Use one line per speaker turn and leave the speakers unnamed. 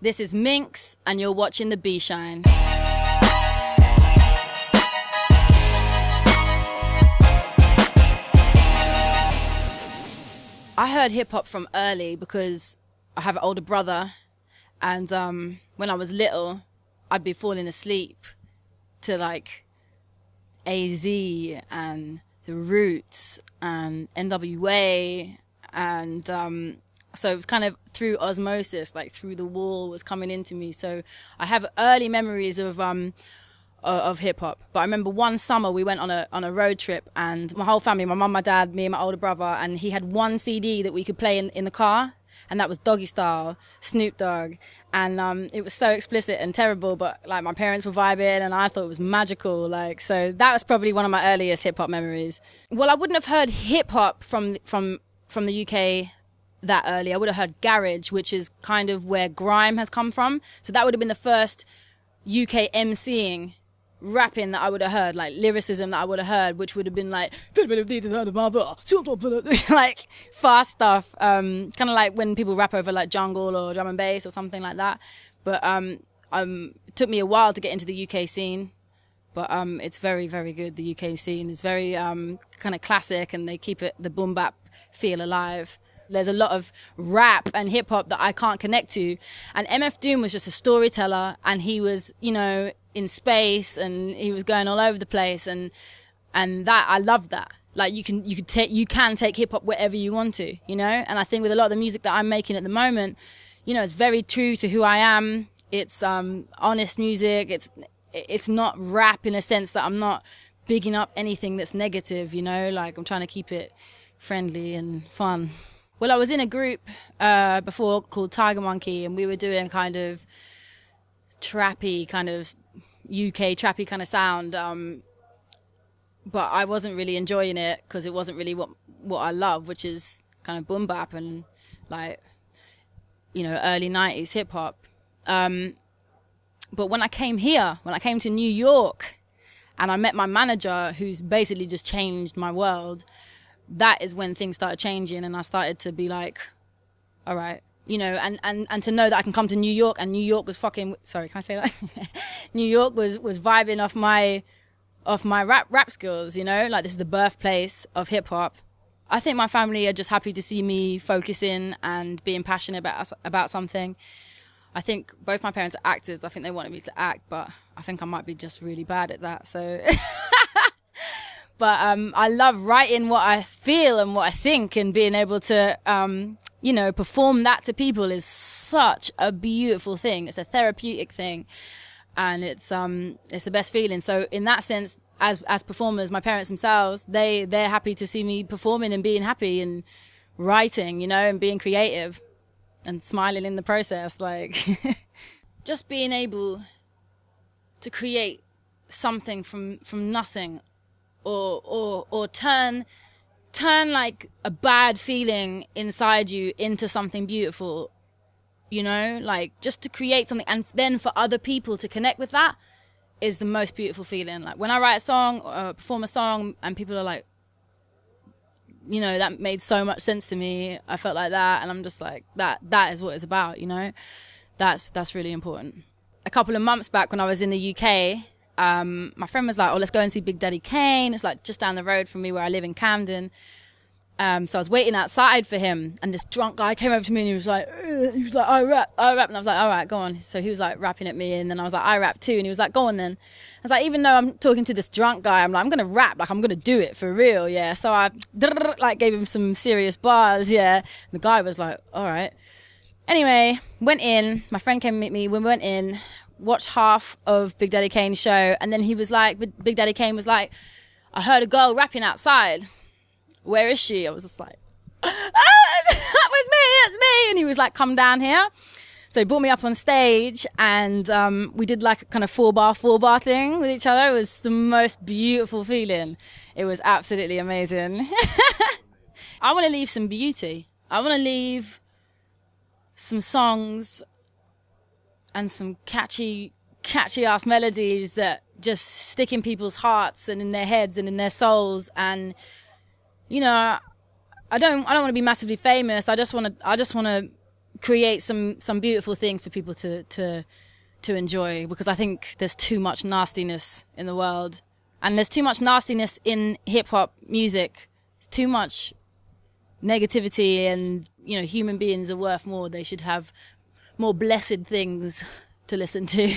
This is MINX, and you're watching the Bee Shine. I heard hip-hop from early because I have an older brother, and when I was little, I'd be falling asleep to like AZ and The Roots and NWA, and so it was kind of through osmosis, like through the wall was coming into me. So I have early memories of hip hop. But I remember one summer we went on a road trip, and my whole family, my mum, my dad, me and my older brother, and he had one CD that we could play in the car, and that was Doggy Style, Snoop Dogg. And it was so explicit and terrible, but like my parents were vibing, and I thought it was magical. Like, so that was probably one of my earliest hip hop memories. Well, I wouldn't have heard hip hop from the UK that early. I would have heard garage, which is kind of where grime has come from. So that would have been the first UK MCing rapping that I would have heard, like lyricism that I would have heard, which would have been like like fast stuff, kind of like when people rap over like jungle or drum and bass or something like that. But it took me a while to get into the UK scene, but it's very, very good. The UK scene is very kind of classic, and they keep the boom bap feel alive. There's a lot of rap and hip hop that I can't connect to. And MF Doom was just a storyteller, and he was, you know, in space, and he was going all over the place, and that I loved that. Like you can take hip hop wherever you want to, you know? And I think with a lot of the music that I'm making at the moment, you know, it's very true to who I am. It's honest music. It's not rap in a sense that I'm not bigging up anything that's negative, you know? Like I'm trying to keep it friendly and fun. Well, I was in a group before called Tiger Monkey, and we were doing kind of trappy, kind of UK trappy kind of sound. But I wasn't really enjoying it because it wasn't really what I love, which is kind of boom bap and like, you know, early 90s hip hop. But when I came to New York, and I met my manager, who's basically just changed my world, that is when things started changing, and I started to be like, all right, you know, and to know that I can come to New York, and New York was sorry, can I say that? New York was vibing off my rap skills, you know, like this is the birthplace of hip hop. I think my family are just happy to see me focusing and being passionate about something. I think both my parents are actors. I think they wanted me to act, but I think I might be just really bad at that. So but I love writing what I feel and what I think, and being able to, you know, perform that to people is such a beautiful thing. It's a therapeutic thing, and it's the best feeling. So in that sense, as performers, my parents themselves, they're happy to see me performing and being happy and writing, you know, and being creative and smiling in the process. Like just being able to create something from nothing. Or turn like a bad feeling inside you into something beautiful, you know, like just to create something, and then for other people to connect with that is the most beautiful feeling. Like when I write a song or perform a song and people are like, you know, that made so much sense to me, I felt like that, and I'm just like, that is what it's about, you know. That's really important. A couple of months back when I was in the UK, my friend was like, oh, let's go and see Big Daddy Kane. It's like just down the road from me where I live in Camden. So I was waiting outside for him, and this drunk guy came over to me, and he was like, I rap. And I was like, all right, go on. So he was like rapping at me, and then I was like, I rap too. And he was like, go on then. I was like, even though I'm talking to this drunk guy, I'm like, I'm going to rap, like I'm going to do it for real, yeah. So I like gave him some serious bars, yeah. And the guy was like, all right. Anyway, went in, my friend came to meet me, we went in, watched half of Big Daddy Kane's show, and then he was like, Big Daddy Kane was like, I heard a girl rapping outside. Where is she? I was just like, that was me, that's me. And he was like, come down here. So he brought me up on stage, and we did like a kind of four bar thing with each other. It was the most beautiful feeling. It was absolutely amazing. I want to leave some beauty. I want to leave some songs and some catchy ass melodies that just stick in people's hearts and in their heads and in their souls. And you know, I don't want to be massively famous. I just want to create some beautiful things for people to enjoy, because I think there's too much nastiness in the world, and there's too much nastiness in hip hop music. It's too much negativity, and human beings are worth more. They should have more blessed things to listen to.